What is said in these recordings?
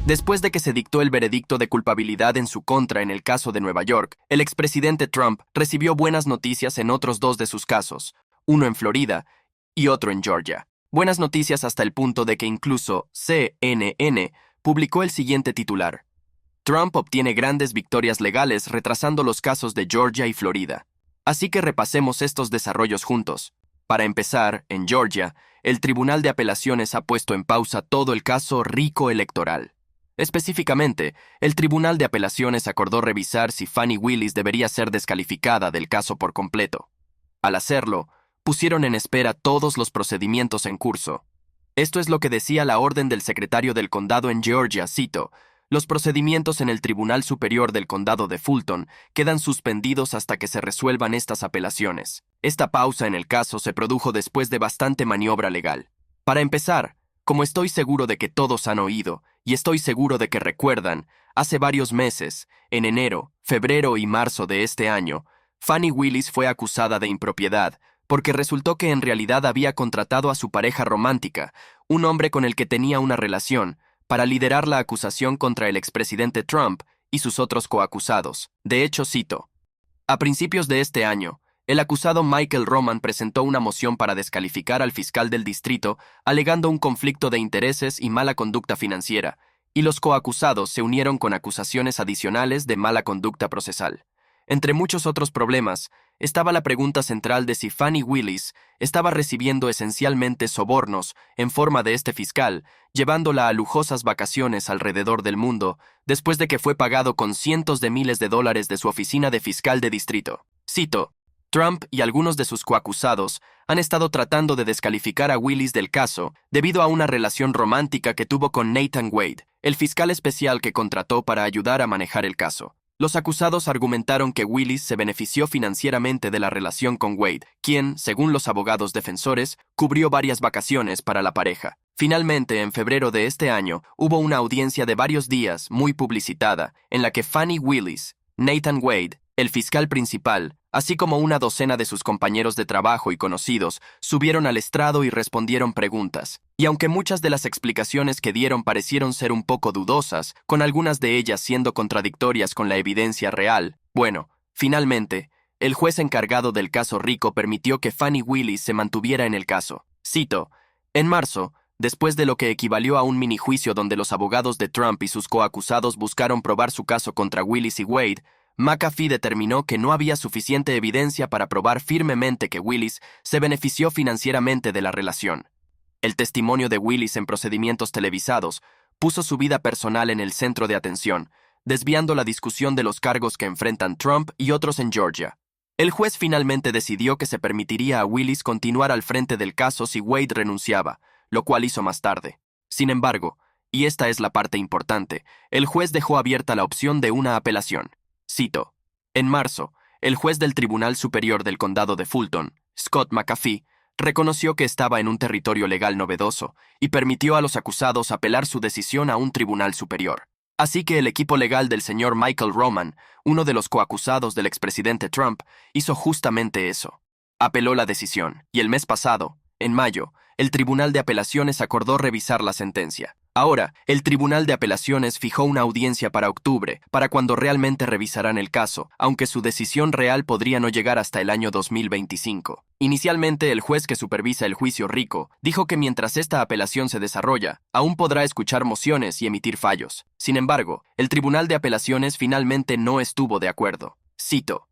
Después de que se dictó el veredicto de culpabilidad en su contra en el caso de Nueva York, el expresidente Trump recibió buenas noticias en otros dos de sus casos, uno en Florida y otro en Georgia. Buenas noticias hasta el punto de que incluso CNN publicó el siguiente titular: Trump obtiene grandes victorias legales retrasando los casos de Georgia y Florida. Así que repasemos estos desarrollos juntos. Para empezar, en Georgia, el Tribunal de Apelaciones ha puesto en pausa todo el caso RICO electoral. Específicamente, el Tribunal de Apelaciones acordó revisar si Fani Willis debería ser descalificada del caso por completo. Al hacerlo, pusieron en espera todos los procedimientos en curso. Esto es lo que decía la orden del secretario del condado en Georgia, cito: los procedimientos en el Tribunal Superior del Condado de Fulton quedan suspendidos hasta que se resuelvan estas apelaciones. Esta pausa en el caso se produjo después de bastante maniobra legal. Para empezar, como estoy seguro de que todos han oído, y estoy seguro de que recuerdan, hace varios meses, en enero, febrero y marzo de este año, Fani Willis fue acusada de impropiedad, porque resultó que en realidad había contratado a su pareja romántica, un hombre con el que tenía una relación, para liderar la acusación contra el expresidente Trump y sus otros coacusados. De hecho, cito: a principios de este año, el acusado Michael Roman presentó una moción para descalificar al fiscal del distrito, alegando un conflicto de intereses y mala conducta financiera, y los coacusados se unieron con acusaciones adicionales de mala conducta procesal. Entre muchos otros problemas, estaba la pregunta central de si Fani Willis estaba recibiendo esencialmente sobornos en forma de este fiscal, llevándola a lujosas vacaciones alrededor del mundo, después de que fue pagado con cientos de miles de dólares de su oficina de fiscal de distrito. Cito: Trump y algunos de sus coacusados han estado tratando de descalificar a Willis del caso debido a una relación romántica que tuvo con Nathan Wade, el fiscal especial que contrató para ayudar a manejar el caso. Los acusados argumentaron que Willis se benefició financieramente de la relación con Wade, quien, según los abogados defensores, cubrió varias vacaciones para la pareja. Finalmente, en febrero de este año, hubo una audiencia de varios días, muy publicitada, en la que Fani Willis, Nathan Wade, el fiscal principal, así como una docena de sus compañeros de trabajo y conocidos, subieron al estrado y respondieron preguntas. Y aunque muchas de las explicaciones que dieron parecieron ser un poco dudosas, con algunas de ellas siendo contradictorias con la evidencia real, bueno, finalmente, el juez encargado del caso RICO permitió que Fani Willis se mantuviera en el caso. Cito: en marzo, después de lo que equivalió a un minijuicio donde los abogados de Trump y sus coacusados buscaron probar su caso contra Willis y Wade, McAfee determinó que no había suficiente evidencia para probar firmemente que Willis se benefició financieramente de la relación. El testimonio de Willis en procedimientos televisados puso su vida personal en el centro de atención, desviando la discusión de los cargos que enfrentan Trump y otros en Georgia. El juez finalmente decidió que se permitiría a Willis continuar al frente del caso si Wade renunciaba, lo cual hizo más tarde. Sin embargo, y esta es la parte importante, el juez dejó abierta la opción de una apelación. Cito: en marzo, el juez del Tribunal Superior del Condado de Fulton, Scott McAfee, reconoció que estaba en un territorio legal novedoso y permitió a los acusados apelar su decisión a un tribunal superior. Así que el equipo legal del señor Michael Roman, uno de los coacusados del expresidente Trump, hizo justamente eso. Apeló la decisión, y el mes pasado, en mayo, el Tribunal de Apelaciones acordó revisar la sentencia. Ahora, el Tribunal de Apelaciones fijó una audiencia para octubre, para cuando realmente revisarán el caso, aunque su decisión real podría no llegar hasta el año 2025. Inicialmente, el juez que supervisa el juicio RICO dijo que mientras esta apelación se desarrolla, aún podrá escuchar mociones y emitir fallos. Sin embargo, el Tribunal de Apelaciones finalmente no estuvo de acuerdo. Cito: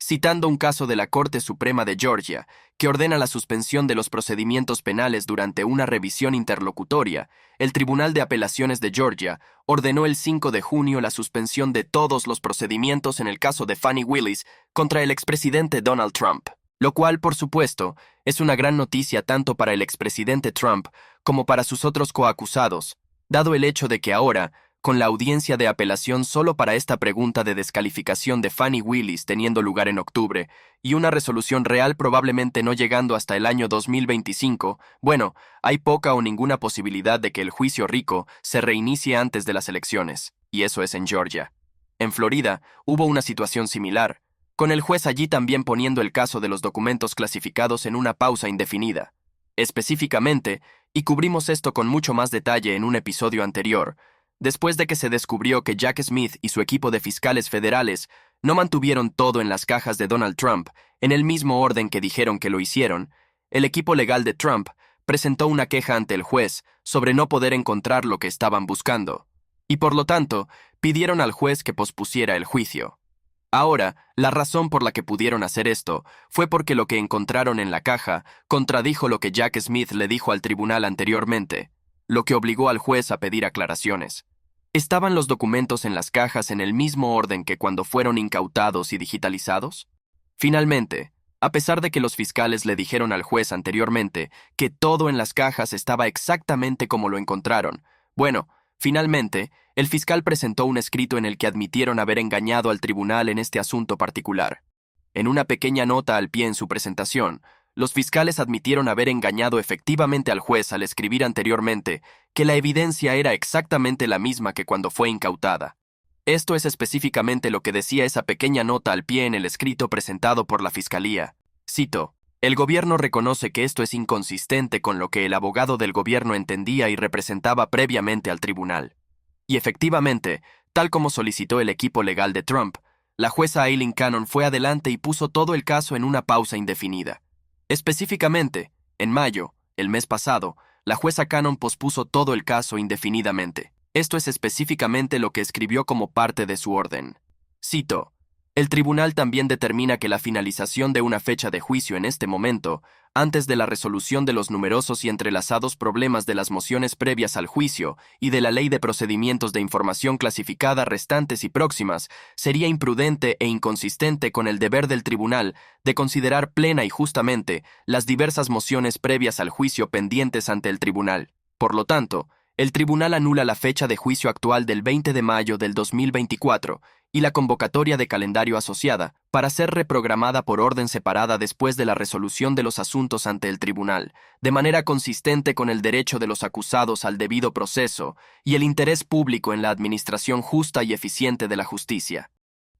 citando un caso de la Corte Suprema de Georgia, que ordena la suspensión de los procedimientos penales durante una revisión interlocutoria, el Tribunal de Apelaciones de Georgia ordenó el 5 de junio la suspensión de todos los procedimientos en el caso de Fani Willis contra el expresidente Donald Trump, lo cual, por supuesto, es una gran noticia tanto para el expresidente Trump como para sus otros coacusados, dado el hecho de que ahora, con la audiencia de apelación solo para esta pregunta de descalificación de Fani Willis teniendo lugar en octubre, y una resolución real probablemente no llegando hasta el año 2025, bueno, hay poca o ninguna posibilidad de que el juicio RICO se reinicie antes de las elecciones, y eso es en Georgia. En Florida, hubo una situación similar, con el juez allí también poniendo el caso de los documentos clasificados en una pausa indefinida. Específicamente, y cubrimos esto con mucho más detalle en un episodio anterior, después de que se descubrió que Jack Smith y su equipo de fiscales federales no mantuvieron todo en las cajas de Donald Trump en el mismo orden que dijeron que lo hicieron, el equipo legal de Trump presentó una queja ante el juez sobre no poder encontrar lo que estaban buscando, y por lo tanto pidieron al juez que pospusiera el juicio. Ahora, la razón por la que pudieron hacer esto fue porque lo que encontraron en la caja contradijo lo que Jack Smith le dijo al tribunal anteriormente, lo que obligó al juez a pedir aclaraciones. ¿Estaban los documentos en las cajas en el mismo orden que cuando fueron incautados y digitalizados? Finalmente, a pesar de que los fiscales le dijeron al juez anteriormente que todo en las cajas estaba exactamente como lo encontraron, bueno, finalmente, el fiscal presentó un escrito en el que admitieron haber engañado al tribunal en este asunto particular. En una pequeña nota al pie en su presentación, los fiscales admitieron haber engañado efectivamente al juez al escribir anteriormente que la evidencia era exactamente la misma que cuando fue incautada. Esto es específicamente lo que decía esa pequeña nota al pie en el escrito presentado por la fiscalía. Cito: "El gobierno reconoce que esto es inconsistente con lo que el abogado del gobierno entendía y representaba previamente al tribunal". Y efectivamente, tal como solicitó el equipo legal de Trump, la jueza Aileen Cannon fue adelante y puso todo el caso en una pausa indefinida. Específicamente, en mayo, el mes pasado, la jueza Cannon pospuso todo el caso indefinidamente. Esto es específicamente lo que escribió como parte de su orden. Cito: "El tribunal también determina que la finalización de una fecha de juicio en este momento, antes de la resolución de los numerosos y entrelazados problemas de las mociones previas al juicio y de la Ley de Procedimientos de Información Clasificada restantes y próximas, sería imprudente e inconsistente con el deber del tribunal de considerar plena y justamente las diversas mociones previas al juicio pendientes ante el tribunal. Por lo tanto, el tribunal anula la fecha de juicio actual del 20 de mayo del 2024 y la convocatoria de calendario asociada para ser reprogramada por orden separada después de la resolución de los asuntos ante el tribunal, de manera consistente con el derecho de los acusados al debido proceso y el interés público en la administración justa y eficiente de la justicia".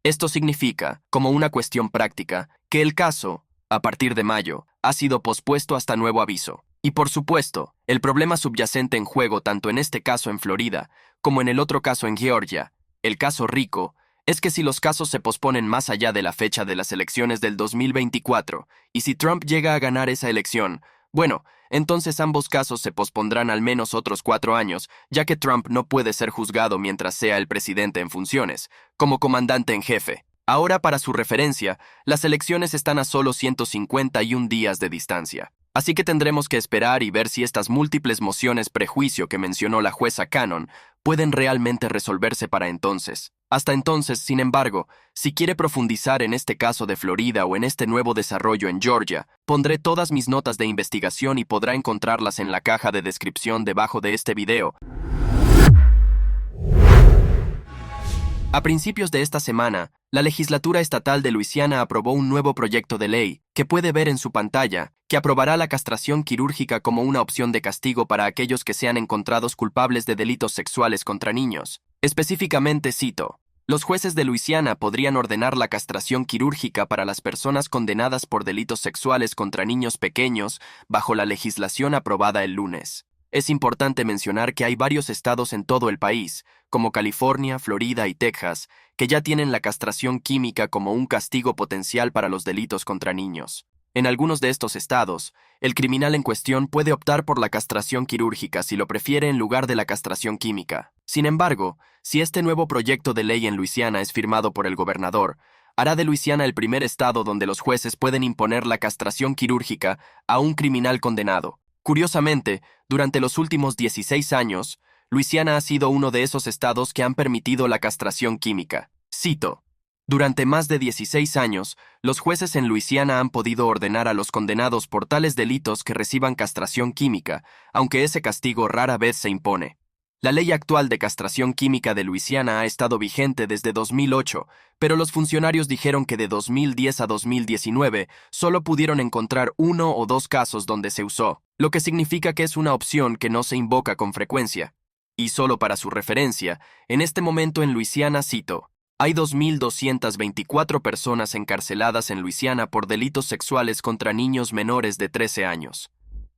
Esto significa, como una cuestión práctica, que el caso, a partir de mayo, ha sido pospuesto hasta nuevo aviso. Y por supuesto, el problema subyacente en juego tanto en este caso en Florida como en el otro caso en Georgia, el caso Rico, es que si los casos se posponen más allá de la fecha de las elecciones del 2024, y si Trump llega a ganar esa elección, bueno, entonces ambos casos se pospondrán al menos otros 4 años, ya que Trump no puede ser juzgado mientras sea el presidente en funciones, como comandante en jefe. Ahora, para su referencia, las elecciones están a solo 151 días de distancia. Así que tendremos que esperar y ver si estas múltiples mociones prejuicio que mencionó la jueza Cannon pueden realmente resolverse para entonces. Hasta entonces, sin embargo, si quiere profundizar en este caso de Florida o en este nuevo desarrollo en Georgia, pondré todas mis notas de investigación y podrá encontrarlas en la caja de descripción debajo de este video. A principios de esta semana, la legislatura estatal de Luisiana aprobó un nuevo proyecto de ley, que puede ver en su pantalla, que aprobará la castración quirúrgica como una opción de castigo para aquellos que sean encontrados culpables de delitos sexuales contra niños. Específicamente cito: "Los jueces de Luisiana podrían ordenar la castración quirúrgica para las personas condenadas por delitos sexuales contra niños pequeños bajo la legislación aprobada el lunes". Es importante mencionar que hay varios estados en todo el país, como California, Florida y Texas, que ya tienen la castración química como un castigo potencial para los delitos contra niños. En algunos de estos estados, el criminal en cuestión puede optar por la castración quirúrgica si lo prefiere en lugar de la castración química. Sin embargo, si este nuevo proyecto de ley en Luisiana es firmado por el gobernador, hará de Luisiana el primer estado donde los jueces pueden imponer la castración quirúrgica a un criminal condenado. Curiosamente, durante los últimos 16 años, Luisiana ha sido uno de esos estados que han permitido la castración química. Cito: "Durante más de 16 años, los jueces en Luisiana han podido ordenar a los condenados por tales delitos que reciban castración química, aunque ese castigo rara vez se impone. La ley actual de castración química de Luisiana ha estado vigente desde 2008, pero los funcionarios dijeron que de 2010 a 2019 solo pudieron encontrar 1 o 2 casos donde se usó, lo que significa que es una opción que no se invoca con frecuencia. Y solo para su referencia, en este momento en Luisiana cito: hay 2.224 personas encarceladas en Luisiana por delitos sexuales contra niños menores de 13 años.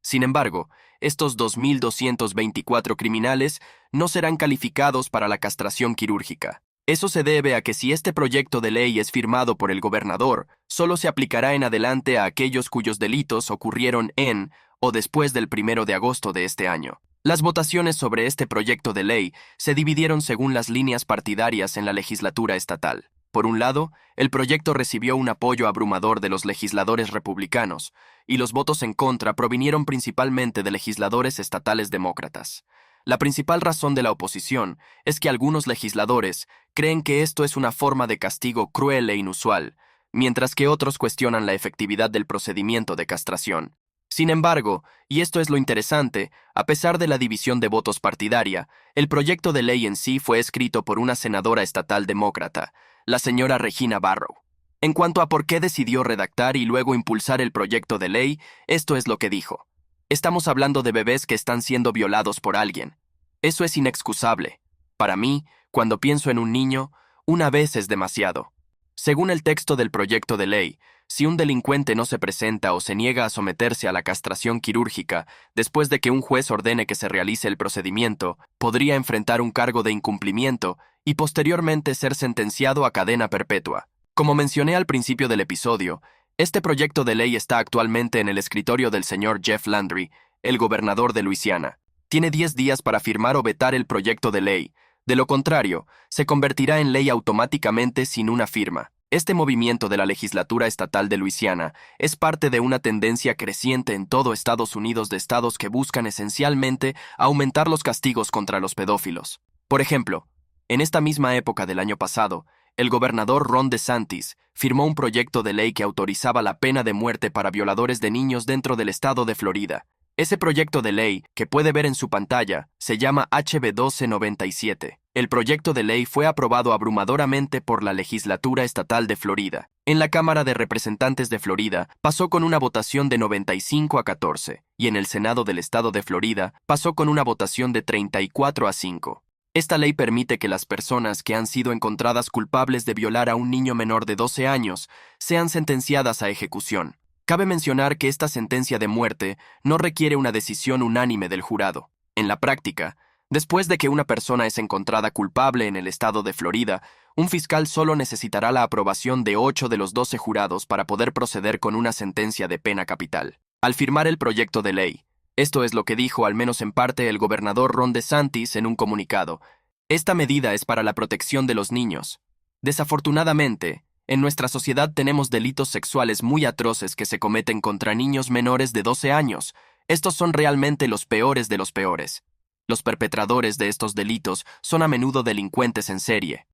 Sin embargo, estos 2.224 criminales no serán calificados para la castración quirúrgica. Eso se debe a que si este proyecto de ley es firmado por el gobernador, solo se aplicará en adelante a aquellos cuyos delitos ocurrieron en o después del 1 de agosto de este año. Las votaciones sobre este proyecto de ley se dividieron según las líneas partidarias en la legislatura estatal. Por un lado, el proyecto recibió un apoyo abrumador de los legisladores republicanos, y los votos en contra provinieron principalmente de legisladores estatales demócratas. La principal razón de la oposición es que algunos legisladores creen que esto es una forma de castigo cruel e inusual, mientras que otros cuestionan la efectividad del procedimiento de castración. Sin embargo, y esto es lo interesante, a pesar de la división de votos partidaria, el proyecto de ley en sí fue escrito por una senadora estatal demócrata, la señora Regina Barrow. En cuanto a por qué decidió redactar y luego impulsar el proyecto de ley, esto es lo que dijo. Estamos hablando de bebés que están siendo violados por alguien. Eso es inexcusable. Para mí, cuando pienso en un niño, una vez es demasiado. Según el texto del proyecto de ley, si un delincuente no se presenta o se niega a someterse a la castración quirúrgica después de que un juez ordene que se realice el procedimiento, podría enfrentar un cargo de incumplimiento y posteriormente ser sentenciado a cadena perpetua. Como mencioné al principio del episodio, este proyecto de ley está actualmente en el escritorio del señor Jeff Landry, el gobernador de Luisiana. Tiene 10 días para firmar o vetar el proyecto de ley. De lo contrario, se convertirá en ley automáticamente sin una firma. Este movimiento de la legislatura estatal de Luisiana es parte de una tendencia creciente en todo Estados Unidos de estados que buscan esencialmente aumentar los castigos contra los pedófilos. Por ejemplo, en esta misma época del año pasado, el gobernador Ron DeSantis firmó un proyecto de ley que autorizaba la pena de muerte para violadores de niños dentro del estado de Florida. Ese proyecto de ley, que puede ver en su pantalla, se llama HB 1297. El proyecto de ley fue aprobado abrumadoramente por la legislatura estatal de Florida. En la Cámara de Representantes de Florida pasó con una votación de 95-14, y en el Senado del estado de Florida pasó con una votación de 34-5. Esta ley permite que las personas que han sido encontradas culpables de violar a un niño menor de 12 años sean sentenciadas a ejecución. Cabe mencionar que esta sentencia de muerte no requiere una decisión unánime del jurado. En la práctica, después de que una persona es encontrada culpable en el estado de Florida, un fiscal solo necesitará la aprobación de 8 de los 12 jurados para poder proceder con una sentencia de pena capital. Al firmar el proyecto de ley, esto es lo que dijo al menos en parte el gobernador Ron DeSantis en un comunicado. Esta medida es para la protección de los niños. Desafortunadamente, en nuestra sociedad tenemos delitos sexuales muy atroces que se cometen contra niños menores de 12 años. Estos son realmente los peores de los peores. Los perpetradores de estos delitos son a menudo delincuentes en serie.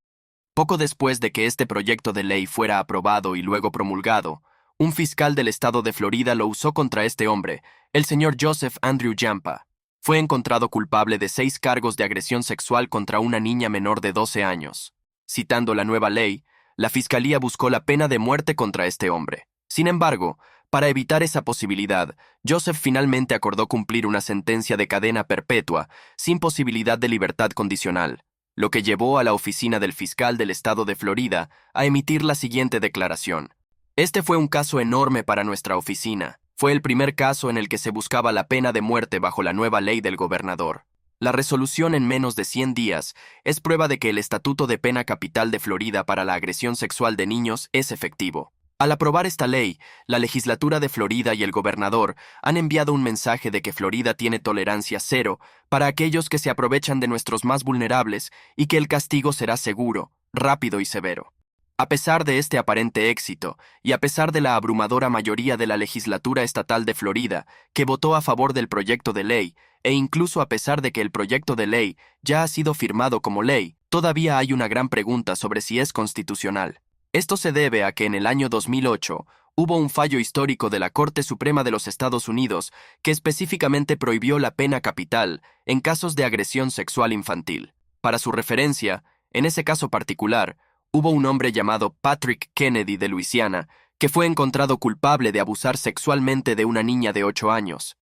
Poco después de que este proyecto de ley fuera aprobado y luego promulgado, un fiscal del estado de Florida lo usó contra este hombre, el señor Joseph Andrew Jampa. Fue encontrado culpable de 6 cargos de agresión sexual contra una niña menor de 12 años. Citando la nueva ley, la fiscalía buscó la pena de muerte contra este hombre. Sin embargo, para evitar esa posibilidad, Joseph finalmente acordó cumplir una sentencia de cadena perpetua, sin posibilidad de libertad condicional, lo que llevó a la oficina del fiscal del estado de Florida a emitir la siguiente declaración. Este fue un caso enorme para nuestra oficina. Fue el primer caso en el que se buscaba la pena de muerte bajo la nueva ley del gobernador. La resolución en menos de 100 días es prueba de que el Estatuto de Pena Capital de Florida para la agresión sexual de niños es efectivo. Al aprobar esta ley, la legislatura de Florida y el gobernador han enviado un mensaje de que Florida tiene tolerancia cero para aquellos que se aprovechan de nuestros más vulnerables y que el castigo será seguro, rápido y severo. A pesar de este aparente éxito, y a pesar de la abrumadora mayoría de la legislatura estatal de Florida, que votó a favor del proyecto de ley, e incluso a pesar de que el proyecto de ley ya ha sido firmado como ley, todavía hay una gran pregunta sobre si es constitucional. Esto se debe a que en el año 2008 hubo un fallo histórico de la Corte Suprema de los Estados Unidos que específicamente prohibió la pena capital en casos de agresión sexual infantil. Para su referencia, en ese caso particular, hubo un hombre llamado Patrick Kennedy de Luisiana que fue encontrado culpable de abusar sexualmente de una niña de 8 años.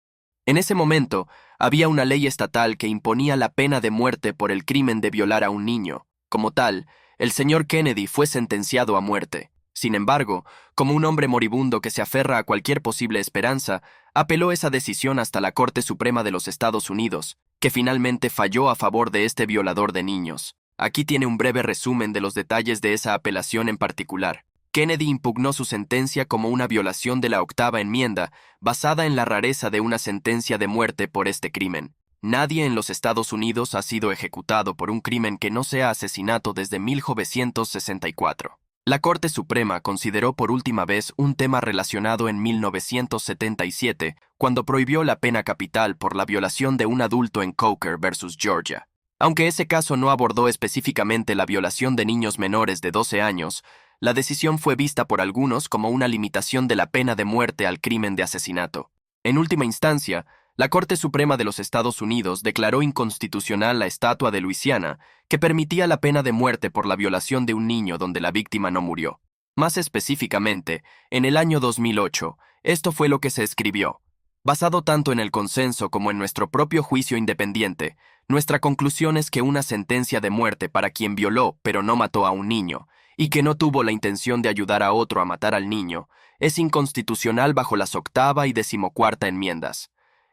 En ese momento, había una ley estatal que imponía la pena de muerte por el crimen de violar a un niño. Como tal, el señor Kennedy fue sentenciado a muerte. Sin embargo, como un hombre moribundo que se aferra a cualquier posible esperanza, apeló esa decisión hasta la Corte Suprema de los Estados Unidos, que finalmente falló a favor de este violador de niños. Aquí tiene un breve resumen de los detalles de esa apelación en particular. Kennedy impugnó su sentencia como una violación de la octava enmienda, basada en la rareza de una sentencia de muerte por este crimen. Nadie en los Estados Unidos ha sido ejecutado por un crimen que no sea asesinato desde 1964. La Corte Suprema consideró por última vez un tema relacionado en 1977, cuando prohibió la pena capital por la violación de un adulto en Coker versus Georgia. Aunque ese caso no abordó específicamente la violación de niños menores de 12 años, la decisión fue vista por algunos como una limitación de la pena de muerte al crimen de asesinato. En última instancia, la Corte Suprema de los Estados Unidos declaró inconstitucional la estatua de Luisiana, que permitía la pena de muerte por la violación de un niño donde la víctima no murió. Más específicamente, en el año 2008, esto fue lo que se escribió. Basado tanto en el consenso como en nuestro propio juicio independiente, nuestra conclusión es que una sentencia de muerte para quien violó pero no mató a un niño, y que no tuvo la intención de ayudar a otro a matar al niño, es inconstitucional bajo las octava y decimocuarta enmiendas.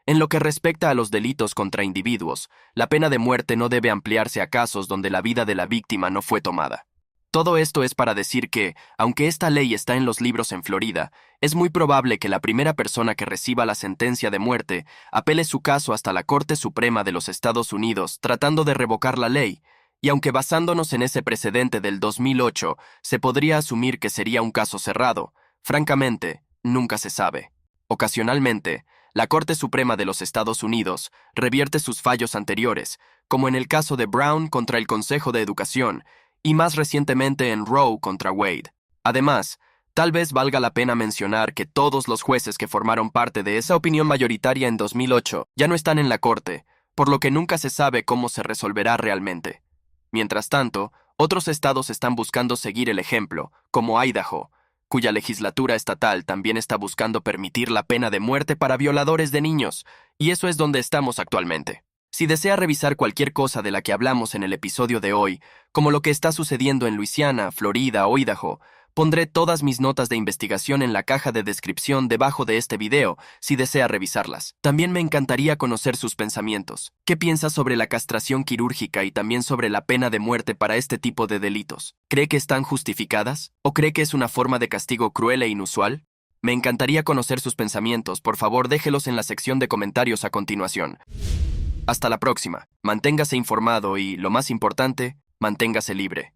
En lo que respecta a los delitos contra individuos, la pena de muerte no debe ampliarse a casos donde la vida de la víctima no fue tomada. Todo esto es para decir que, aunque esta ley está en los libros en Florida, es muy probable que la primera persona que reciba la sentencia de muerte apele su caso hasta la Corte Suprema de los Estados Unidos tratando de revocar la ley, y aunque basándonos en ese precedente del 2008 se podría asumir que sería un caso cerrado, francamente, nunca se sabe. Ocasionalmente, la Corte Suprema de los Estados Unidos revierte sus fallos anteriores, como en el caso de Brown contra el Consejo de Educación, y más recientemente en Roe contra Wade. Además, tal vez valga la pena mencionar que todos los jueces que formaron parte de esa opinión mayoritaria en 2008 ya no están en la Corte, por lo que nunca se sabe cómo se resolverá realmente. Mientras tanto, otros estados están buscando seguir el ejemplo, como Idaho, cuya legislatura estatal también está buscando permitir la pena de muerte para violadores de niños, y eso es donde estamos actualmente. Si desea revisar cualquier cosa de la que hablamos en el episodio de hoy, como lo que está sucediendo en Luisiana, Florida o Idaho, pondré todas mis notas de investigación en la caja de descripción debajo de este video si desea revisarlas. También me encantaría conocer sus pensamientos. ¿Qué piensa sobre la castración quirúrgica y también sobre la pena de muerte para este tipo de delitos? ¿Cree que están justificadas? ¿O cree que es una forma de castigo cruel e inusual? Me encantaría conocer sus pensamientos. Por favor, déjelos en la sección de comentarios a continuación. Hasta la próxima. Manténgase informado y, lo más importante, manténgase libre.